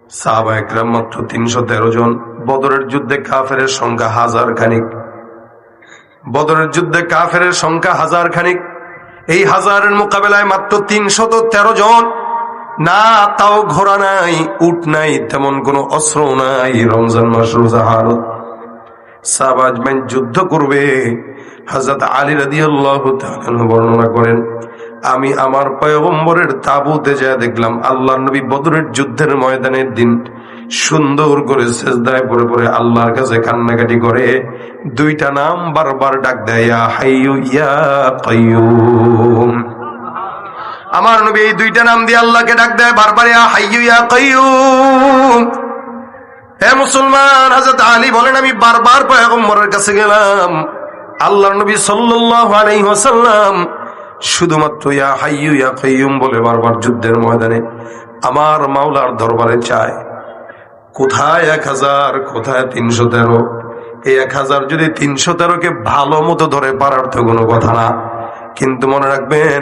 সাহাবা একরাম মাত্র 313 জন। বদরের যুদ্ধে কাফেরের সংখ্যা 1000 খানিক। বদরের যুদ্ধে কাফেরের সংখ্যা 1000 খানিক। এই 1000-এর মোকাবেলায় মাত্র 313 জন। না তাও ঘোড়া নাই, উট নাই, তেমন কোনো অস্ত্র নাই। রমজান মাস, রোজা হালত। সাহাবা আজমাইন যুদ্ধ করবে। হযরত আলী রাদিয়াল্লাহু তাআলা বর্ণনা করেন, আমি আমার পয়গম্বরের তাবুতে যা দেখলাম আল্লাহর নবী বদরের যুদ্ধের ময়দানের দিন সুন্দর করে সিজদায় পড়ে পড়ে আল্লাহর কাছে কান্নাকাটি করে দুইটা নাম বারবার ডাক দেয়, ইয়া হাইয়ু ইয়া কাইয়ুম। আমার নবী এই দুইটা নাম দিয়ে আল্লাহকে ডাক দেয় বারবার, ইয়া হাইয়ু ইয়া কাইয়ুম। হে মুসলমান, হযরত আলী বলেন আমি বারবার পয়গম্বরের কাছে গেলাম, আল্লাহর নবী সাল্লাল্লাহু আলাইহি ওয়াসাল্লাম শুধুমাত্র ইয়া হাইয়ু ইয়া কাইয়ুম বলে বারবার যুদ্ধের ময়দানে আমার মাওলার দরবারে চায়। কোথায় 1000, কোথায় 313? এই 1000 যদি 313-কে ভালো মতো ধরে পারার তো কোনো কথা না। কিন্তু মনে রাখবেন,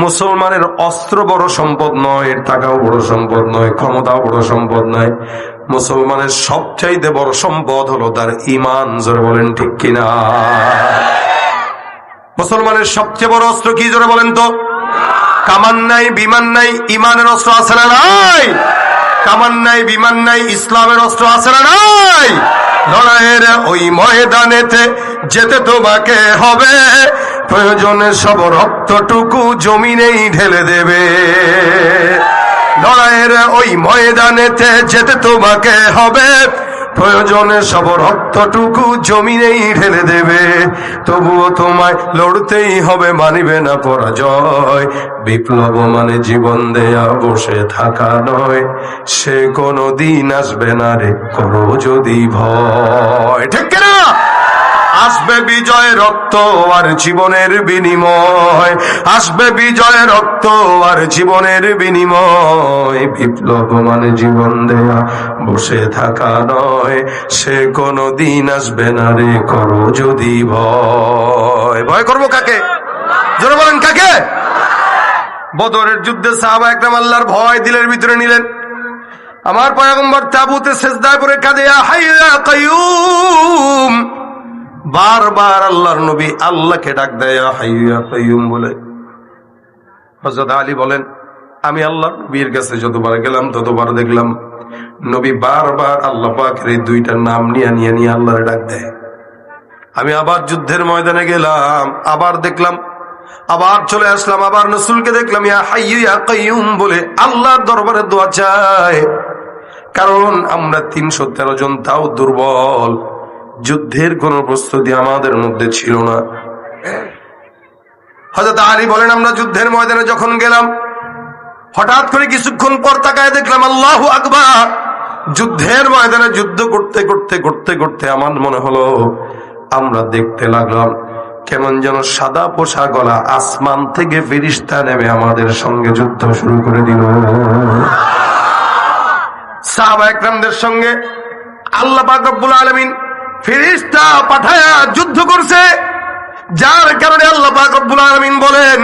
মুসলমানের অস্ত্র বড় সম্পদ নয়, টাকাও বড় সম্পদ নয়, ক্ষমতাও বড় সম্পদ নয়। মুসলমানের সবচাইতে বড় সম্পদ হলো তার ঈমান। জোরে বলেন ঠিক কিনা? মুসলমানের সবচেয়ে বড় অস্ত্র কি? জোরে বলেন তো। কামান নাই, বিমান নাই, ইমানের অস্ত্র আছে না নাই? কামান নাই, বিমান নাই, ইসলামের অস্ত্র আছে না নাই? লড়াইয়ের ওই ময়দানেতে যেতে তোমাকে হবে, প্রয়োজনে সব রক্তটুকু জমিনেই ঢেলে দেবে। লড়াইয়ের ওই ময়দানেতে যেতে তোমাকে হবে, প্রয়োজনে সব রক্তটুকু জমিনেই ঢেলে দেবে। তবুও তোমায় লড়তেই হবে, মানিবে না পরাজয়। বিপ্লব মানে জীবন দেয়া বসে থাকা নয়, সে কোনো দিন আসবে না রে করো যদি ভয়। ঠিক কিনা? আসবে বিজয়, রক্ত আর জীবনের বিনিময়। আসবে বিজয়, রক্ত আর জীবনের বিনিময়। বিপ্লব মানে জীবন দেয়া বসে থাকা নয়, সে কোনো দিন আসবে না রে করো যদি ভয়। ভয় করবো কাকে? জোরে বলেন কাকে? বদরের যুদ্ধে সাহাবা একরাম আল্লাহর ভয় দিলের ভিতরে নিলেন। আমার পয়গম্বর তাবুতে সিজদায় পড়ে কাঁদে, ইয়া হাইয়ু ইয়া কাইয়ুম। বারবার আল্লাহর নবী আল্লাহকে ডাক দেয়, ইয়া হাইয়ু ইয়া কাইয়ুম বলে। হযরত আলী বলেন, আমি আল্লাহর নবীর কাছে যতবার গেলাম ততবার দেখলাম নবী বারবার আল্লাহ পাকের এই দুইটা নাম নিয়ে আল্লাহর ডাক দেয়। আমি আবার যুদ্ধের ময়দানে গেলাম, আবার দেখলাম, আবার চলে আসলাম, আবার রাসূলকে দেখলাম ইয়া হাইয়ু ইয়া কাইয়ুম বলে আল্লাহর দরবারে দোয়া চায়। কারণ আমরা 313 জন, তাও দুর্বল। যুদ্ধের কোন প্রস্তুতি আমাদের মধ্যে ছিল না। হযরত আলী বলেন, আমরা যুদ্ধের ময়দানে যখন গেলাম, হঠাৎ করে কিছুক্ষণ পর তাকায় দেখলাম আল্লাহু আকবার। যুদ্ধের ময়দানে যুদ্ধ করতে করতে আমার মনে হলো, আমরা দেখতে লাগলাম কেমন যেন সাদা পোশাক গলা আসমান থেকে ফেরেশতা নেমে আমাদের সঙ্গে যুদ্ধ শুরু করে দিল। সাহাবা একরামদের সঙ্গে আল্লাহ পাক রব্বুল আলামিন ফেরেশতা পাঠায়া যুদ্ধ করছে, যার কারণে আল্লাহ পাক রব্বুল আলামিন বলেন,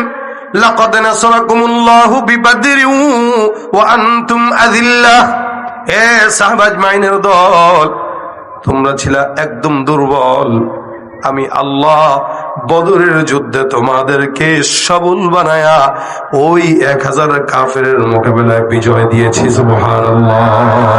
লাকাদ নাসারাকুমুল্লাহু বিবাদরিন ওয়া আনতুম আযিল্লাহ। এ সাহাবা আজমাইনের দল, তোমরা ছিলা একদম দুর্বল, আমি আল্লাহ বদরের যুদ্ধে তোমাদেরকে সবল বানায়া ওই 1000 কাফেরের মোকাবেলায় বিজয় দিয়েছি। সুবহানাল্লাহ।